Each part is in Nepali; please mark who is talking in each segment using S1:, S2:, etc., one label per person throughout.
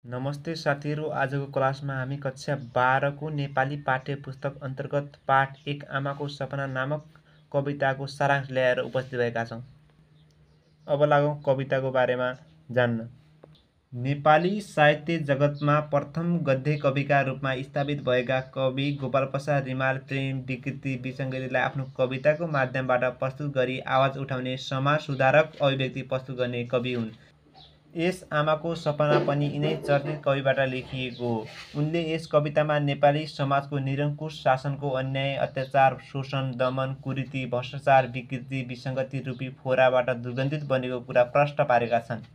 S1: नमस्ते साथीहरू। आजको क्लासमा हामी कक्षा 12 को नेपाली पाठ्य पुस्तक अन्तर्गत पाठ 1 आमाको सपना नामक कविताको सारांश ल्याएर उपस्थित भएका छौँ। अब लागौँ कविताको बारेमा जान्न। नेपाली साहित्य जगतमा प्रथम गद्य कविका रूपमा स्थापित भएका कवि गोपालप्रसाद रिमाल प्रेम विकृति विसङ्गतिलाई आफ्नो कविताको माध्यमबाट प्रस्तुत गरी आवाज उठाउने समाज सुधारक अभिव्यक्ति प्रस्तुत गर्ने कवि हुन्। यस आमाको सपना पनि यिनै चर्चित कविबाट लेखिएको हो। उनले यस कवितामा नेपाली समाजको निरङ्कुश शासनको अन्याय, अत्याचार, शोषण, दमन, कुरीति, भ्रष्टाचार, विकृति, विसङ्गति रूपी फोहराबाट दुर्गन्धित बनेको कुरा प्रष्ट पारेका छन्।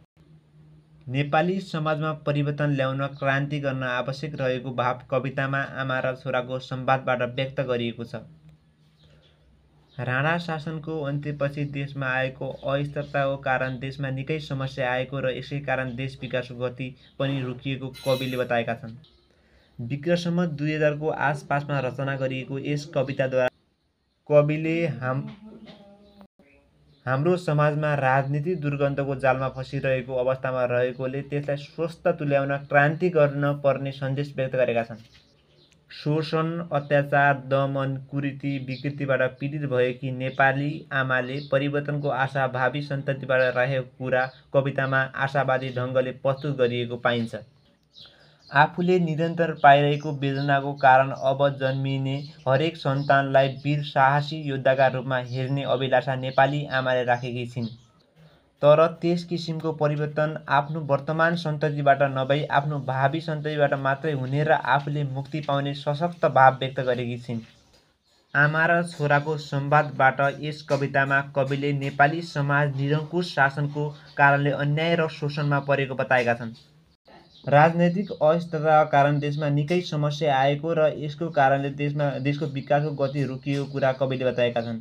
S1: नेपाली समाजमा परिवर्तन ल्याउन, क्रान्ति गर्न आवश्यक रहेको भाव कवितामा आमा र छोराको संवादबाट व्यक्त गरिएको छ। राणा शासनको अन्त्यपछि देशमा आएको अस्थिरताको कारण देशमा निकै समस्या आएको र यसै कारण देश विकासको गति पनि रोकिएको कविले बताएका छन्। विक्रम 2000 को आसपासमा रचना गरिएको यस कविताद्वारा कविले हाम्रो समाजमा राजनीतिक दुर्गन्धको जालमा फसिरहेको अवस्थामा रहेकोले त्यसलाई स्वस्थ तुल्याउन क्रान्ति गर्न पर्ने सन्देश व्यक्त गरेका छन्। शोषण, अत्याचार, दमन, कुरीति, विकृतिबाट पीडित भएकी नेपाली आमाले परिवर्तनको आशा भावी सन्ततिबाट राखेको कुरा कवितामा आशावादी ढङ्गले प्रस्तुत गरिएको पाइन्छ। आफूले निरन्तर पाइरहेको वेदनाको कारण अब जन्मिने हरेक सन्तानलाई वीर साहसी योद्धाका रूपमा हेर्ने अभिलाषा नेपाली आमाले राखेकी छिन्। तर त्यस किसिमको परिवर्तन आफ्नो वर्तमान सन्ततिबाट नभई आफ्नो भावी सन्ततिबाट मात्रै हुने र आफूले मुक्ति पाउने सशक्त भाव व्यक्त गरेकी छिन्। आमा र छोराको संवादबाट यस कवितामा कविले नेपाली समाज निरङ्कुश शासनको कारणले अन्याय र शोषणमा परेको बताएका छन्। राजनैतिक अस्थिरताका कारण देशमा निकै समस्या आएको र यसको कारणले देशको विकासको गति रोकिएको कुरा कविले बताएका छन्।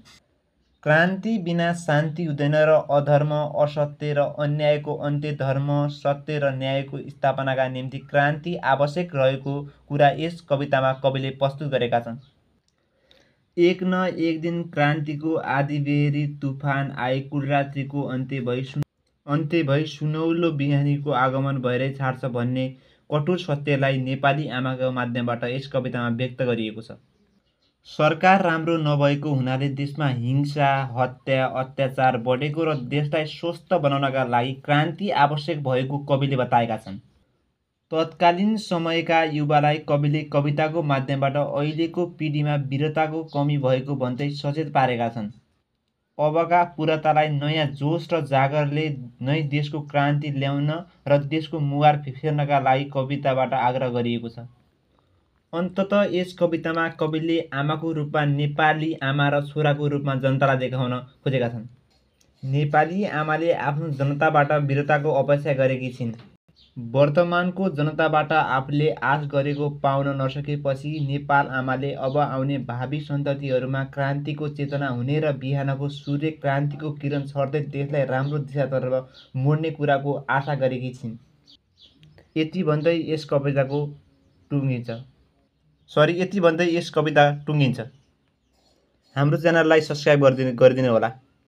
S1: क्रान्ति बिना शान्ति हुँदैन र अधर्म, असत्य र अन्यायको अन्त्य, धर्म, सत्य र न्यायको स्थापनाका निम्ति क्रान्ति आवश्यक रहेको कुरा यस कवितामा कविले प्रस्तुत गरेका छन्। एक न एक दिन क्रान्तिको आँधीबेहरी तुफान आई कुलरात्रिको अन्त्य भई सुनौलो बिहानीको आगमन भएरै छाड्छ भन्ने कठोर सत्यलाई नेपाली आमाको माध्यमबाट यस कवितामा व्यक्त गरिएको छ। सरकार राम्रो नभएको हुनाले देशमा हिंसा, हत्या, अत्याचार बढेको र देशलाई स्वस्थ बनाउनका लागि क्रान्ति आवश्यक भएको कविले बताएका छन्। तत्कालीन समयका युवालाई कविले कविताको माध्यमबाट अहिलेको पिँढीमा वीरताको कमी भएको भन्दै सचेत पारेका छन्। अबका पुरातालाई नयाँ जोश र जागरले नै देशको क्रान्ति ल्याउन र देशको मुहार फेर्नका लागि कविताबाट आग्रह गरिएको छ। अन्ततः यस कवितामा कविले आमाको रूपमा नेपाली आमा र छोराको रूपमा जनतालाई देखाउन खोजेका छन्। नेपाली आमाले आफ्नो जनताबाट वीरताको अपेक्षा गरेकी छिन्। वर्तमानको जनताबाट आफूले आश गरेको पाउन नसकेपछि नेपाल आमाले अब आउने भावी सन्ततिहरूमा क्रान्तिको चेतना हुने र बिहानको सूर्य क्रान्तिको किरण छर्दै देशलाई राम्रो दिशातर्फ मोड्ने कुराको आशा गरेकी छिन्। यति भन्दै यस कविता टुङ्गिन्छ। हाम्रो च्यानललाई सब्स्क्राइब गरिदिनु होला।